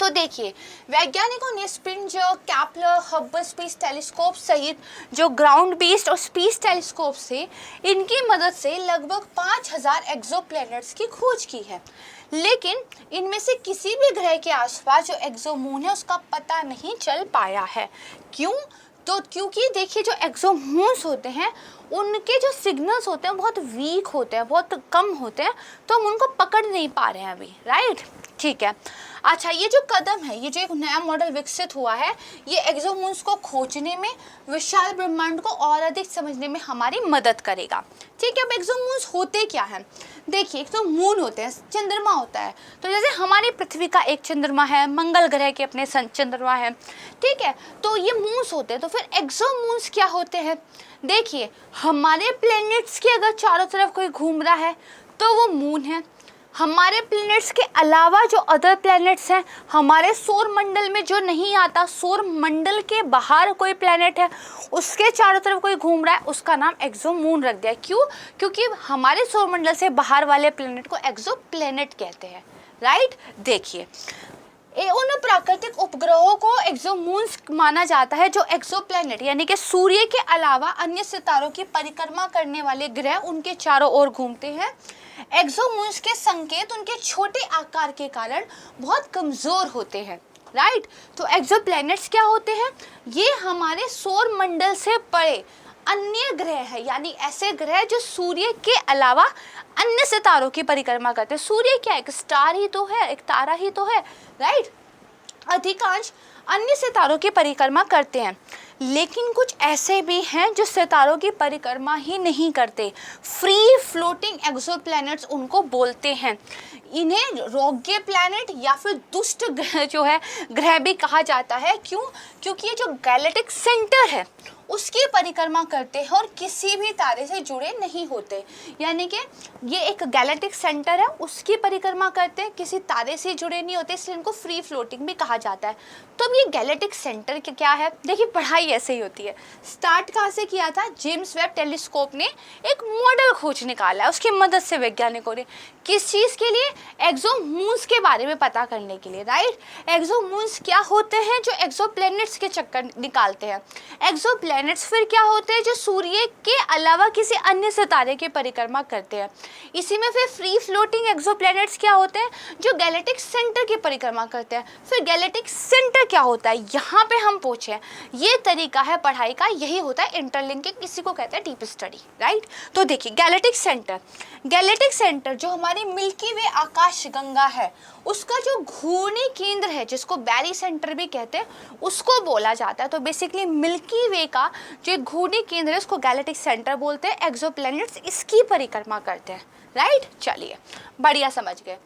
तो देखिए, वैज्ञानिकों ने स्प्रिंजर, कैपलर, हब्बल स्पेस टेलीस्कोप सहित जो ग्राउंड बेस्ड और स्पेस टेलीस्कोप से इनकी मदद से लगभग 5000 एक्सोप्लैनेट्स की खोज की है। लेकिन इनमें से किसी भी ग्रह के आसपास जो एक्सोमून है उसका पता नहीं चल पाया है। क्यों? तो क्योंकि देखिए, जो एक्सोमून्स होते हैं उनके जो सिग्नल्स होते हैं बहुत वीक होते हैं, बहुत कम होते हैं, तो हम उनको पकड़ नहीं पा रहे हैं अभी, राइट? ठीक है। अच्छा, ये जो कदम है, ये जो एक नया मॉडल विकसित हुआ है, ये एक्सोमून्स को खोजने में, विशाल ब्रह्मांड को और अधिक समझने में हमारी मदद करेगा। ठीक है। अब एक्सोमून्स होते क्या हैं? देखिए, एक तो मून होते हैं, चंद्रमा होता है। तो जैसे हमारी पृथ्वी का एक चंद्रमा है, मंगल ग्रह के अपने चंद्रमा है, ठीक है, तो ये मून्स होते हैं। तो फिर एक्सोमून्स क्या होते हैं? देखिए, हमारे प्लैनेट्स के अगर चारों तरफ कोई घूम रहा है तो वो मून है। हमारे प्लैनेट्स के अलावा जो अदर प्लैनेट्स हैं, हमारे सौर मंडल में जो नहीं आता, सौर मंडल के बाहर कोई प्लैनेट है उसके चारों तरफ कोई घूम रहा है, उसका नाम एक्सोमून रख दिया। क्यों? क्योंकि हमारे सौर मंडल से बाहर वाले प्लैनेट को एक्सोप्लैनेट कहते हैं, राइट? देखिए, उन प्राकृतिक उपग्रहों को एक्सोमून्स माना जाता है जो एक्सोप्लैनेट यानी कि सूर्य के अलावा अन्य सितारों की परिक्रमा करने वाले ग्रह उनके चारों ओर घूमते हैं। एक्सोमून्स के संकेत उनके छोटे आकार के कारण बहुत कमज़ोर होते हैं, राइट? तो एक्सोप्लैनेट्स क्या होते हैं? ये हमारे सौर मंडल से परे अन्य ग्रह है, यानी ऐसे ग्रह जो सूर्य के अलावा अन्य सितारों की परिक्रमा करते हैं। सूर्य क्या है? एक स्टार ही तो है, एक तारा ही तो है, राइट? अधिकांश अन्य सितारों की परिक्रमा करते हैं, लेकिन कुछ ऐसे भी हैं जो सितारों की परिक्रमा ही नहीं करते। फ्री फ्लोटिंग एक्सोप्लैनेट्स उनको बोलते हैं। इन्हें रोग्य प्लैनेट या फिर दुष्ट ग्रह जो है ग्रह भी कहा जाता है। क्यों? क्योंकि ये जो गैलेक्टिक सेंटर है उसकी परिक्रमा करते हैं और किसी भी तारे से जुड़े नहीं होते। यानी कि ये एक गैलेक्टिक सेंटर है, उसकी परिक्रमा करते हैं, किसी तारे से जुड़े नहीं होते, इसलिए इनको फ्री फ्लोटिंग भी कहा जाता है। तो अब ये गैलेक्टिक सेंटर क्या है? देखिए, पढ़ाई ऐसे ही होती है। स्टार्ट कहाँ से किया था? जेम्स वेब टेलीस्कोप ने एक मॉडल खोज निकाला है, उसकी मदद से वैज्ञानिकों ने। किस चीज़ के लिए? एक्सोमून्स के बारे में पता करने के लिए, राइट? एक्सोमून्स क्या होते हैं? जो एक्सोप्लैनेट्स के चक्कर निकालते हैं। एक्सोप्लैनेट्स फिर क्या होते हैं? जो सूर्य के अलावा किसी अन्य सितारे की परिक्रमा करते हैं। इसी में फिर फ्री फ्लोटिंग एक्सोप्लैनेट्स क्या होते हैं? जो गैलेक्टिक सेंटर की परिक्रमा करते हैं। फिर गैलेक्टिक सेंटर क्या होता है? यहाँ पे हम पूछे, ये तरीका है पढ़ाई का, यही होता है इंटरलिंकिंग, किसी को कहते हैं डीप स्टडी, राइट? तो देखिए, गैलेक्टिक सेंटर जो हमारी मिल्की वे आकाश गंगा है उसका जो घूर्णी केंद्र है, जिसको बैरी सेंटर भी कहते हैं, उसको बोला जाता है। तो बेसिकली मिल्की वे का जो घूर्णी केंद्र है उसको गैलेक्टिक सेंटर बोलते हैं। एक्सोप्लैनेट्स इसकी परिक्रमा करते हैं, राइट? चलिए, बढ़िया समझ गए।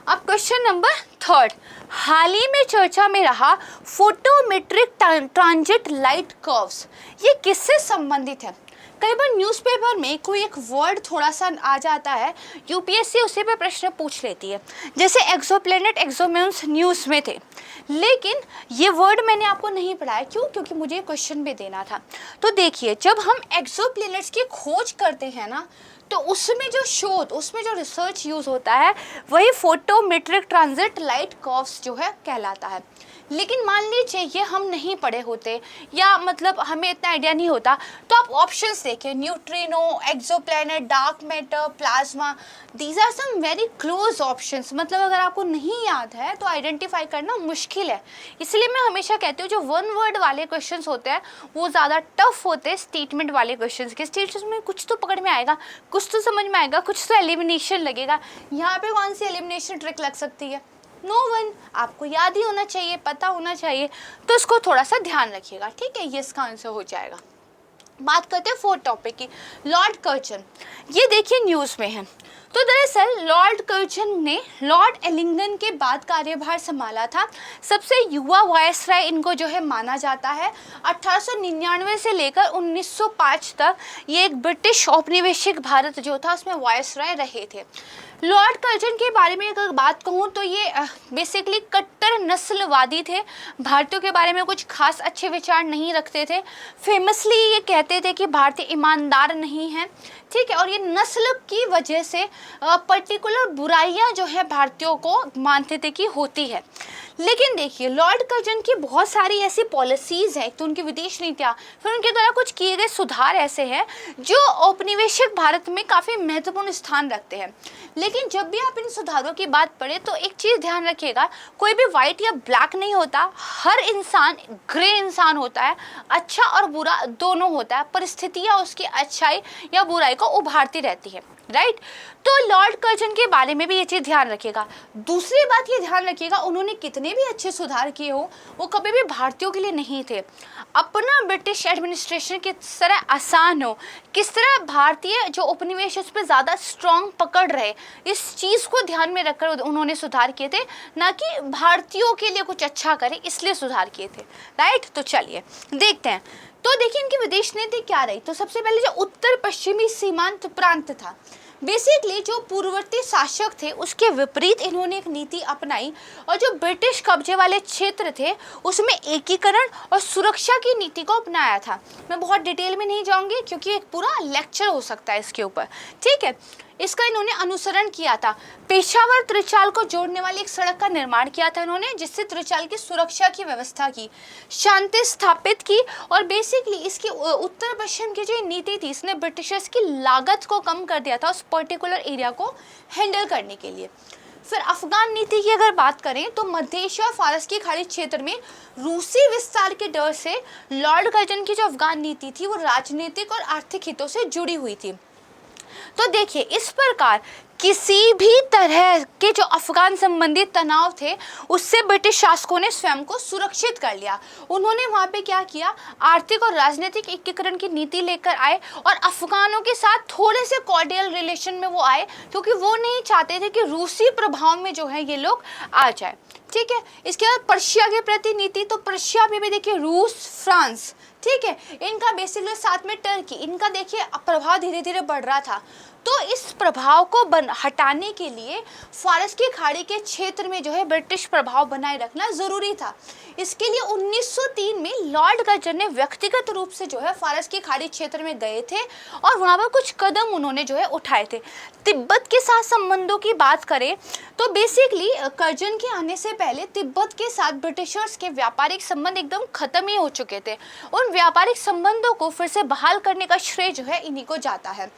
अब क्वेश्चन नंबर 3, हाल ही में चर्चा में रहा फोटोमेट्रिक ट्रांजिट लाइट कर्व्स, ये किससे संबंधित है? कई बार न्यूज़पेपर में कोई एक वर्ड थोड़ा सा आ जाता है, यूपीएससी उसी पे प्रश्न पूछ लेती है। जैसे एक्सोप्लैनेट, एक्सोमून्स न्यूज़ में थे, लेकिन ये वर्ड मैंने आपको नहीं पढ़ाया। क्यों? क्योंकि मुझे क्वेश्चन भी देना था। तो देखिए, जब हम एक्सोप्लैनेट्स की खोज करते हैं ना, तो उसमें जो शोध, उसमें जो रिसर्च यूज़ होता है वही फोटोमेट्रिक ट्रांजिट लाइट कर्व्स जो है कहलाता है। लेकिन मान लीजिए ये हम नहीं पढ़े होते, या मतलब हमें इतना आइडिया नहीं होता, तो आप ऑप्शंस देखिए, neutrino, exoplanet, dark matter, plasma, these are some very close options. मतलब अगर आपको नहीं याद है तो आइडेंटिफाई करना मुश्किल है। इसलिए मैं हमेशा कहती हूँ जो वन वर्ड वाले क्वेश्चंस होते हैं वो ज़्यादा टफ होते हैं स्टेटमेंट वाले क्वेश्चंस के। स्टेटमेंट में कुछ तो पकड़ में आएगा, कुछ तो समझ में आएगा, कुछ तो एलिमिनेशन लगेगा। यहाँ पे कौन सी एलिमिनेशन ट्रिक लग सकती है? No one. आपको याद ही होना चाहिए, पता होना चाहिए, तो इसको थोड़ा सा ध्यान रखिएगा, ठीक है? ये इसका आंसर हो जाएगा। बात करते हैं 4th टॉपिक की, लॉर्ड कर्जन। ये देखिए न्यूज़ में है। तो दरअसल लॉर्ड कर्जन ने लॉर्ड एलिंगटन के बाद कार्यभार संभाला था। सबसे युवा वायसराय इनको जो है माना जाता है। 1899 से लेकर 1905 तक ये एक ब्रिटिश औपनिवेशिक भारत जो था उसमें वायसराय रहे थे। लॉर्ड कर्जन के बारे में अगर बात कहूँ तो ये बेसिकली कट्टर नस्लवादी थे। भारतीयों के बारे में कुछ खास अच्छे विचार नहीं रखते थे। फेमसली ये कहते थे कि भारतीय ईमानदार नहीं हैं, ठीक है? और ये नस्ल की वजह से पर्टिकुलर बुराइयां जो है भारतीयों को मानते थे कि होती है। लेकिन देखिए लॉर्ड कर्जन की बहुत सारी ऐसी पॉलिसीज़ हैं, एक तो उनकी विदेश नीतियाँ, फिर उनके द्वारा कुछ किए गए सुधार ऐसे हैं जो औपनिवेशिक भारत में काफ़ी महत्वपूर्ण स्थान रखते हैं। लेकिन जब भी आप इन सुधारों की बात पढ़ें तो एक चीज़ ध्यान रखिएगा, कोई भी वाइट या ब्लैक नहीं होता, हर इंसान ग्रे इंसान होता है, अच्छा और बुरा दोनों होता है, परिस्थितियाँ उसकी अच्छाई या बुराई को उभारती रहती है, राइट। तो लॉर्ड कर्जन के बारे में भी ये चीज़ ध्यान रखिएगा। दूसरी बात ये ध्यान रखिएगा, उन्होंने कितने भी अच्छे सुधार किए हो वो कभी भी भारतीयों के लिए नहीं थे। अपना ब्रिटिश एडमिनिस्ट्रेशन किस तरह आसान हो, किस तरह भारतीय जो उपनिवेश उस पर ज़्यादा स्ट्रॉन्ग पकड़ रहे, इस चीज़ को ध्यान में रखकर उन्होंने सुधार किए थे, ना कि भारतीयों के लिए कुछ अच्छा करें इसलिए सुधार किए थे, राइट। तो चलिए देखते हैं। तो देखिए इनकी विदेश नीति क्या रही। तो सबसे पहले जो उत्तर पश्चिमी सीमांत प्रांत था, बेसिकली जो पूर्ववर्ती शासक थे उसके विपरीत इन्होंने एक नीति अपनाई, और जो ब्रिटिश कब्जे वाले क्षेत्र थे उसमें एकीकरण और सुरक्षा की नीति को अपनाया था। मैं बहुत डिटेल में नहीं जाऊंगी क्योंकि एक पूरा लेक्चर हो सकता है इसके ऊपर, ठीक है। इसका इन्होंने अनुसरण किया था। पेशावर त्रिचाल को जोड़ने वाली एक सड़क का निर्माण किया था इन्होंने, जिससे त्रिचाल की सुरक्षा की व्यवस्था की, शांति स्थापित की, और बेसिकली इसकी उत्तर पश्चिम की जो नीति थी इसने ब्रिटिशर्स की लागत को कम कर दिया था उस पर्टिकुलर एरिया को हैंडल करने के लिए। फिर अफगान नीति की अगर बात करें तो मध्य एशिया और फारस की खाड़ी क्षेत्र में रूसी विस्तार के डर से लॉर्ड कर्जन की जो अफगान नीति थी वो राजनीतिक और आर्थिक हितों से जुड़ी हुई थी। तो देखिए इस प्रकार किसी भी तरह के जो अफगान संबंधी तनाव थे उससे ब्रिटिश शासकों ने स्वयं को सुरक्षित कर लिया। उन्होंने वहाँ पे क्या किया, आर्थिक और राजनीतिक एकीकरण की नीति लेकर आए और अफगानों के साथ थोड़े से कॉर्डियल रिलेशन में वो आए, क्योंकि वो नहीं चाहते थे कि रूसी प्रभाव में जो है ये लोग आ जाए, ठीक है। इसके बाद पर्शिया के प्रति नीति, तो पर्शिया में भी देखिए रूस, फ्रांस, ठीक है, इनका बेसिकली साथ में टर्की, इनका देखिए प्रभाव धीरे धीरे बढ़ रहा था। तो इस प्रभाव को हटाने के लिए फारस की खाड़ी के क्षेत्र में जो है ब्रिटिश प्रभाव बनाए रखना जरूरी था। इसके लिए 1903 में लॉर्ड कर्जन ने व्यक्तिगत रूप से जो है फारस की खाड़ी क्षेत्र में गए थे और वहाँ पर कुछ कदम उन्होंने जो है उठाए थे। तिब्बत के साथ संबंधों की बात करें तो बेसिकली कर्जन के आने से पहले तिब्बत के साथ ब्रिटिशर्स के व्यापारिक संबंध एकदम खत्म ही हो चुके थे। उन व्यापारिक संबंधों को फिर से बहाल करने का श्रेय जो है इन्हीं को जाता है।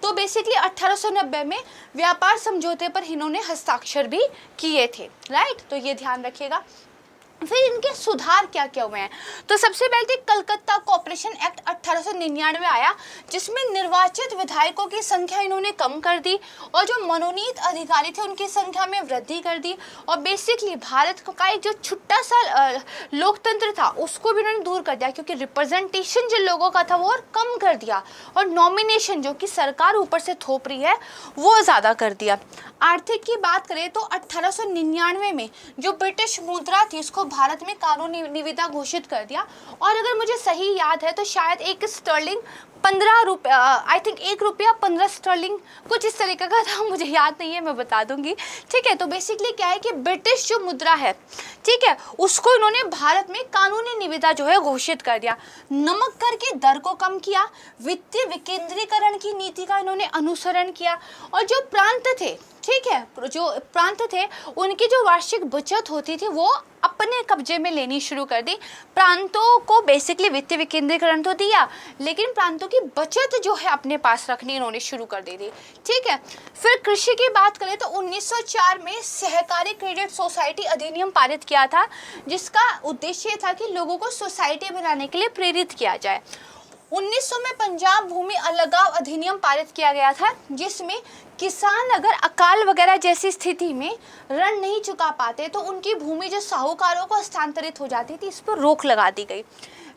तो बेसिकली 1890 में व्यापार समझौते पर इन्होंने हस्ताक्षर भी किए थे, राइट। तो ये ध्यान रखिएगा। फिर इनके सुधार क्या क्या हुए हैं, तो सबसे पहले कलकत्ता कॉर्पोरेशन एक्ट 1899 आया, जिसमें निर्वाचित विधायकों की संख्या इन्होंने कम कर दी और जो मनोनीत अधिकारी थे उनकी संख्या में वृद्धि कर दी। और बेसिकली भारत का एक जो छोटा सा लोकतंत्र था उसको भी उन्होंने दूर कर दिया, क्योंकि रिप्रेजेंटेशन जो लोगों का था वो और कम कर दिया, और नॉमिनेशन जो कि सरकार ऊपर से थोप रही है वो ज़्यादा कर दिया। आर्थिक की बात करें तो 1899 में जो ब्रिटिश मुद्रा थी उसको भारत में कानूनी निविदा घोषित कर दिया, और अगर मुझे सही याद है तो शायद एक स्टर्लिंग 15 रुपया, आई थिंक 1 रुपया 15 स्टर्लिंग कुछ इस तरीके का था, मुझे याद नहीं है, मैं बता दूंगी, ठीक है। तो बेसिकली क्या है कि ब्रिटिश जो मुद्रा है, ठीक है, उसको इन्होंने भारत में कानूनी निविदा जो है घोषित कर दिया। नमक कर की दर को कम किया, वित्तीय विकेंद्रीकरण की नीति का इन्होंने अनुसरण किया, और जो प्रांत थे, ठीक है, जो प्रांत थे उनकी जो वार्षिक बचत होती थी वो अपने कब्जे में लेनी शुरू कर दी। प्रांतों को बेसिकली वित्तीय विकेंद्रीकरण तो दिया, लेकिन प्रांतों की बचत जो है अपने पास रखनी इन्होंने शुरू कर दी थी, ठीक है। फिर कृषि की बात करें तो 1904 में सहकारी क्रेडिट सोसाइटी अधिनियम पारित किया था, जिसका उद्देश्य था कि लोगों को सोसाइटी बनाने के लिए प्रेरित किया जाए। 1900 में पंजाब भूमि अलगाव अधिनियम पारित किया गया था, जिसमें किसान अगर अकाल वगैरह जैसी स्थिति में ऋण नहीं चुका पाते तो उनकी भूमि जो साहूकारों को हस्तांतरित हो जाती थी, इस पर रोक लगा दी गई।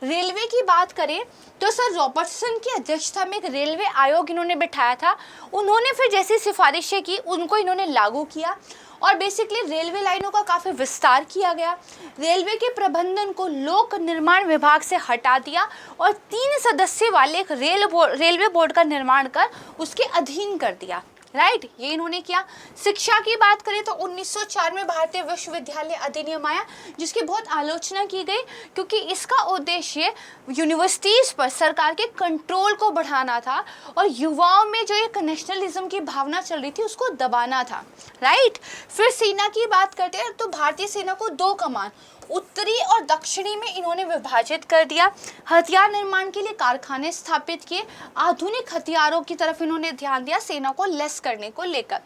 रेलवे की बात करें तो सर रॉबर्टसन की अध्यक्षता में एक रेलवे आयोग इन्होंने बिठाया था। उन्होंने फिर जैसी सिफारिशें की उनको इन्होंने लागू किया, और बेसिकली रेलवे लाइनों का काफ़ी विस्तार किया गया। रेलवे के प्रबंधन को लोक निर्माण विभाग से हटा दिया और 3 सदस्य वाले एक रेलवे बोर्ड का निर्माण कर उसके अधीन कर दिया, राइट, ये इन्होंने किया। शिक्षा की बात करें तो 1904 में भारतीय विश्वविद्यालय अधिनियम आया, जिसकी बहुत आलोचना की गई क्योंकि इसका उद्देश्य यूनिवर्सिटीज़ पर सरकार के कंट्रोल को बढ़ाना था और युवाओं में जो एक नेशनलिज्म की भावना चल रही थी उसको दबाना था। राइट, फिर सेना की बात करते हैं तो भारतीय सेना को 2 कमान, उत्तरी और दक्षिणी में इन्होंने विभाजित कर दिया। हथियार निर्माण के लिए कारखाने स्थापित किए, आधुनिक हथियारों की तरफ इन्होंने ध्यान दिया सेना को लेस करने को लेकर।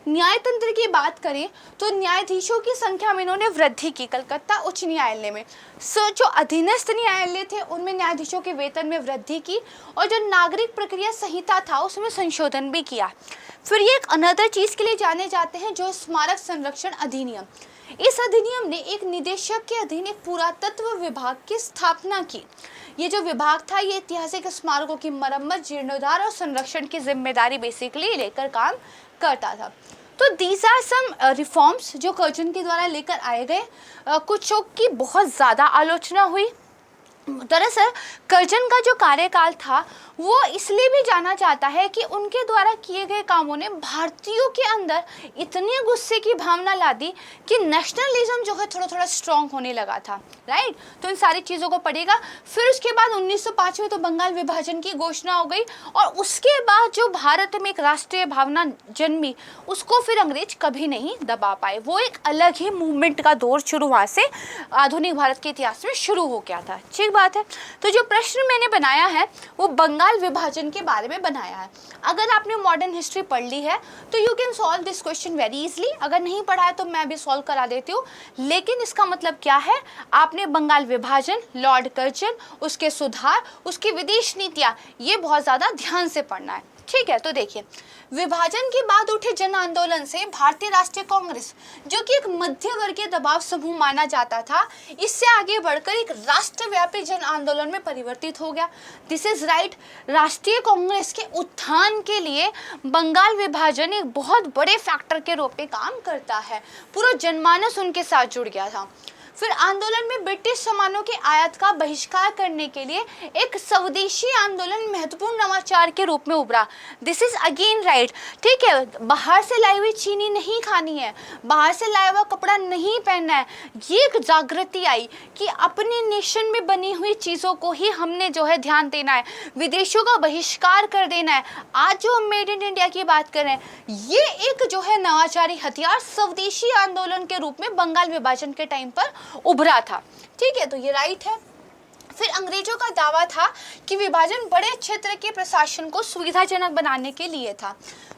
न्यायतंत्र की बात करें तो न्यायाधीशों की संख्या में इन्होंने वृद्धि की। कलकत्ता उच्च न्यायालय में जो अधीनस्थ न्यायालय थे उनमें न्यायाधीशों के वेतन में वृद्धि की और जो नागरिक प्रक्रिया संहिता था उसमें संशोधन भी किया। फिर ये एक अनदर चीज़ के लिए जाने जाते हैं जो स्मारक संरक्षण अधिनियम। इस अधिनियम ने एक निदेशक के अधीन एक पुरातत्व विभाग की स्थापना की। ये जो विभाग था ये ऐतिहासिक स्मारकों की मरम्मत, जीर्णोद्धार और संरक्षण की जिम्मेदारी बेसिकली लेकर काम करता था। तो दीज आर सम रिफॉर्म्स जो कर्जन के द्वारा लेकर आए गए। कुछों की बहुत ज़्यादा आलोचना हुई। दरअसल कर्जन का जो कार्यकाल था वो इसलिए भी जाना जाता है कि उनके द्वारा किए गए कामों ने भारतीयों के अंदर इतने गुस्से की भावना ला दी कि नेशनलिज्म जो है थोड़ा थोड़ा स्ट्रॉन्ग होने लगा था। राइट, तो इन सारी चीज़ों को पढ़ेगा। फिर उसके बाद 1905 में तो बंगाल विभाजन की घोषणा हो गई और उसके बाद जो भारत में एक राष्ट्रीय भावना जन्मी उसको फिर अंग्रेज कभी नहीं दबा पाए। वो एक अलग ही मूवमेंट का दौर शुरू वहाँ से आधुनिक भारत के इतिहास में शुरू हो गया था। ठीक बात है। तो जो प्रश्न मैंने बनाया है वो बंगाल विभाजन के बारे में बनाया है। अगर आपने मॉडर्न हिस्ट्री पढ़ ली है तो you can solve this question very easily. अगर नहीं पढ़ा है तो मैं भी सॉल्व करा देती हूँ। लेकिन इसका मतलब क्या है, आपने बंगाल विभाजन, लॉर्ड कर्जन, उसके सुधार, उसकी विदेश नीतियाँ, ये बहुत ज़्यादा ध्यान से पढ़ना है। ठीक है, तो देखिए विभाजन के बाद उठे जन आंदोलन से भारतीय राष्ट्रीय कांग्रेस, जो कि एक मध्यवर्गीय दबाव समूह माना जाता था, इससे आगे बढ़कर एक राष्ट्रव्यापी जन आंदोलन में परिवर्तित हो गया। This is right. राष्ट्रीय कांग्रेस के उत्थान के लिए बंगाल विभाजन एक बहुत बड़े फैक्टर के रूप में काम करता है। पूरा जनमानस उनके साथ जुड़ गया था। फिर आंदोलन में ब्रिटिश सामानों के आयात का बहिष्कार करने के लिए एक स्वदेशी आंदोलन महत्वपूर्ण नवाचार के रूप में उभरा। This is again right. ठीक है, बाहर से लाई हुई चीनी नहीं खानी है, बाहर से लाया हुआ कपड़ा नहीं पहनना है। ये एक जागृति आई कि अपने नेशन में बनी हुई चीज़ों को ही हमने जो है ध्यान देना है, विदेशों का बहिष्कार कर देना है। आज जो हम मेड इन इंडिया की बात कर रहे हैं, ये एक जो है नवाचारी हथियार स्वदेशी आंदोलन के रूप में बंगाल विभाजन के टाइम पर उभरा था। ठीक है, तो ये राइट है। फिर अंग्रेजों का दावा था कि विभाजन बड़े क्षेत्र के प्रशासन को सुविधाजनक बनाने के लिए था।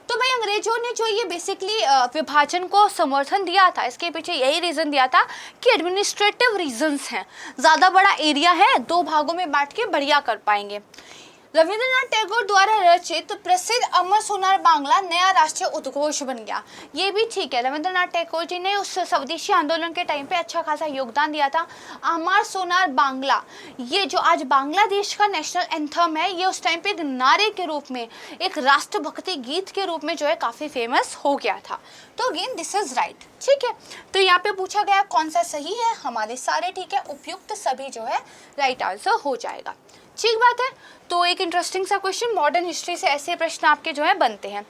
तो भाई अंग्रेजों ने जो ये बेसिकली विभाजन को समर्थन दिया था, इसके पीछे यही रीज़न दिया था कि एडमिनिस्ट्रेटिव रीजंस हैं, ज़्यादा बड़ा एरिया है, 2 भागों में बांट के बढ़िया कर पाएंगे। रविंद्रनाथ टैगोर द्वारा रचित प्रसिद्ध अमर सोनार बांग्ला नया राष्ट्रीय उद्घोष बन गया। ये भी ठीक है, रविंद्रनाथ टैगोर जी ने उस स्वदेशी आंदोलन के टाइम पे अच्छा खासा योगदान दिया था। अमर सोनार बांग्ला, ये जो आज बांग्लादेश का नेशनल एंथम है, ये उस टाइम पे एक नारे के रूप में, एक राष्ट्रभक्ति गीत के रूप में जो है काफ़ी फेमस हो गया था। तो अगेन दिस इज राइट। ठीक है, तो यहाँ पे पूछा गया कौन सा सही है, हमारे सारे ठीक है, उपयुक्त सभी जो है राइट आंसर हो जाएगा। ठीक बात है। तो एक इंटरेस्टिंग सा क्वेश्चन, मॉडर्न हिस्ट्री से ऐसे प्रश्न आपके जो है बनते हैं।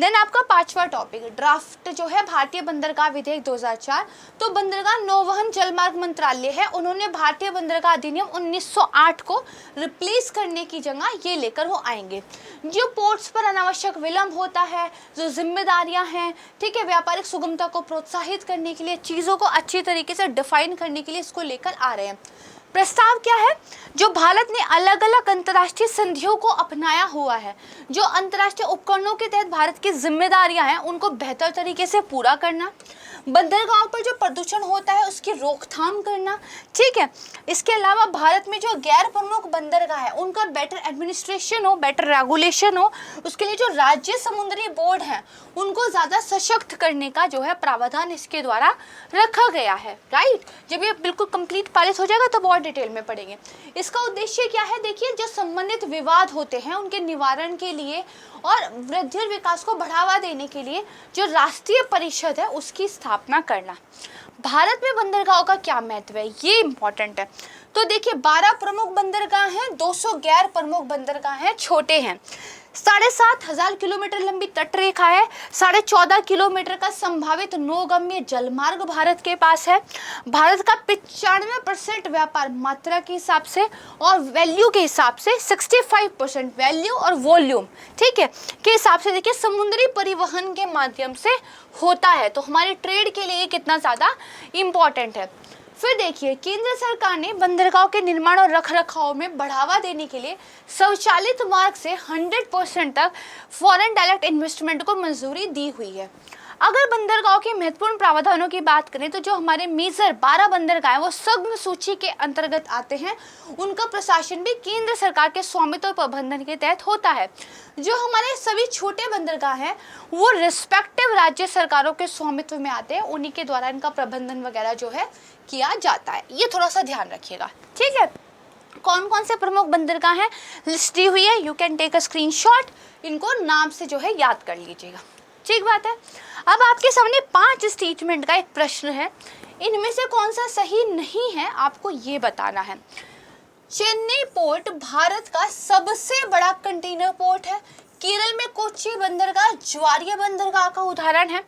देन आपका 5वां टॉपिक ड्राफ्ट जो है भारतीय बंदरगाह विधेयक 2004। तो बंदरगाह नौवहन जलमार्ग मंत्रालय है, उन्होंने भारतीय बंदरगाह अधिनियम 1908 को रिप्लेस करने की जगह ये लेकर वो आएंगे। जो पोर्ट्स पर अनावश्यक विलंब होता है, जो जिम्मेदारियां हैं, ठीक है, व्यापारिक सुगमता को प्रोत्साहित करने के लिए, चीज़ों को अच्छी तरीके से डिफाइन करने के लिए इसको लेकर आ रहे हैं। प्रस्ताव क्या है, जो भारत ने अलग अलग अंतर्राष्ट्रीय संधियों को अपनाया हुआ है, जो अंतर्राष्ट्रीय उपकरणों के तहत भारत की जिम्मेदारियां हैं उनको बेहतर तरीके से पूरा करना, बंदरगाहों पर जो प्रदूषण होता है उसकी रोकथाम करना। ठीक है, इसके अलावा भारत में जो गैर प्रमुख बंदरगाह है उनका बेटर एडमिनिस्ट्रेशन हो, बेटर रेगुलेशन हो, उसके लिए जो राज्य समुद्री बोर्ड हैं उनको ज़्यादा सशक्त करने का जो है प्रावधान इसके द्वारा रखा गया है। राइट, जब ये बिल्कुल कंप्लीट पारित हो जाएगा तो बहुत डिटेल में पढ़ेंगे। इसका उद्देश्य क्या है, देखिए जो संबंधित विवाद होते हैं उनके निवारण के लिए और वृद्धि और विकास को बढ़ावा देने के लिए जो राष्ट्रीय परिषद है उसकी स्थापना करना। भारत में बंदरगाहों का क्या महत्व है, ये इंपॉर्टेंट है। तो देखिए 12 प्रमुख बंदरगाह हैं, 200 गैर प्रमुख बंदरगाह हैं, छोटे हैं। 7,500 किलोमीटर लंबी तट रेखा है, 14.5 किलोमीटर का संभावित नौगम्य जलमार्ग भारत के पास है। भारत का 95% व्यापार मात्रा के हिसाब से और वैल्यू के हिसाब से 65% वैल्यू और वॉल्यूम, ठीक है, के हिसाब से देखिए समुद्री परिवहन के माध्यम से होता है। तो हमारे ट्रेड के लिए कितना ज़्यादा इम्पॉर्टेंट है। फिर देखिए केंद्र सरकार ने बंदरगाहों के निर्माण और रखरखाव में बढ़ावा देने के लिए स्वचालित मार्ग से 100% तक फॉरेन डायरेक्ट इन्वेस्टमेंट को मंजूरी दी हुई है। अगर बंदरगाहों के महत्वपूर्ण प्रावधानों की बात करें तो जो हमारे मेजर 12 बंदरगाह हैं वो सग्म सूची के अंतर्गत आते हैं। उनका प्रशासन भी केंद्र सरकार के स्वामित्व और प्रबंधन के तहत होता है। जो हमारे सभी छोटे बंदरगाह हैं वो रिस्पेक्टिव राज्य सरकारों के स्वामित्व में आते हैं, उन्हीं के द्वारा इनका प्रबंधन वगैरह जो है किया जाता है। ये थोड़ा सा ध्यान रखिएगा, ठीक है। कौन कौन से प्रमुख बंदरगाह हैं लिस्ट दी हुई है, you can take a screenshot, इनको नाम से जो है याद कर लीजिएगा, ठीक बात है। अब आपके सामने 5 स्टेटमेंट का एक प्रश्न है, इनमें से कौन सा सही नहीं है आपको ये बताना है। चेन्नई पोर्ट भारत का सबसे बड़ा कंटेनर पोर्ट है। केरल में कोच्चि बंदरगाह ज्वारीय बंदरगाह का उदाहरण है।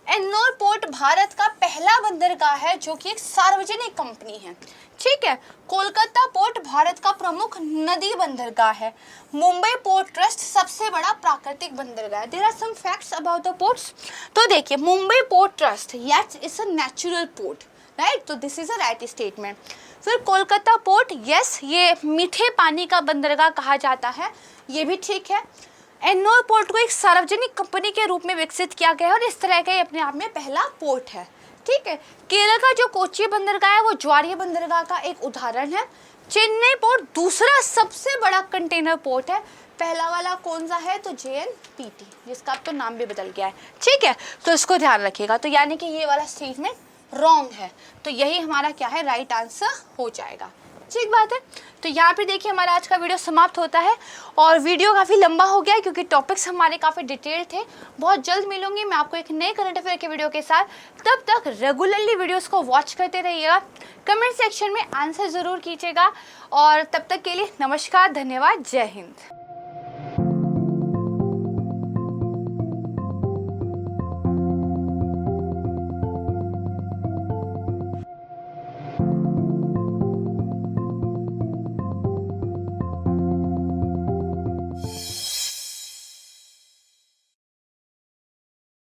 एन्नोर पोर्ट भारत का पहला बंदरगाह है जो कि एक सार्वजनिक कंपनी है, ठीक है। कोलकाता पोर्ट भारत का प्रमुख नदी बंदरगाह है। मुंबई पोर्ट ट्रस्ट सबसे बड़ा प्राकृतिक बंदरगाह है। There are some facts about the ports. तो देखिए Mumbai port trust yes is a natural port, right, तो this is a right statement. फिर कोलकाता पोर्ट यस ये मीठे पानी का बंदरगाह कहा जाता है, ये भी ठीक है। एन्नोर पोर्ट को एक सार्वजनिक कंपनी के रूप में विकसित किया गया है और इस तरह का ये अपने आप में पहला पोर्ट है, ठीक है। केरल का जो कोच्चि बंदरगाह है वो ज्वारीय बंदरगाह का एक उदाहरण है। चेन्नई पोर्ट दूसरा सबसे बड़ा कंटेनर पोर्ट है। पहला वाला कौन सा है तो JNPT, जिसका अब तो नाम भी बदल गया है, ठीक है। तो इसको ध्यान रखिएगा। तो यानी कि ये वाला स्टेटमेंट रॉन्ग है, तो यही हमारा क्या है राइट आंसर हो जाएगा, ठीक बात है। तो यहाँ पे देखिए हमारा आज का वीडियो समाप्त होता है और वीडियो काफ़ी लंबा हो गया क्योंकि टॉपिक्स हमारे काफ़ी डिटेल थे। बहुत जल्द मिलूंगी मैं आपको एक नए करंट अफेयर के वीडियो के साथ, तब तक रेगुलरली वीडियोस को वॉच करते रहिएगा। कमेंट सेक्शन में आंसर ज़रूर कीजिएगा और तब तक के लिए नमस्कार, धन्यवाद, जय हिंद।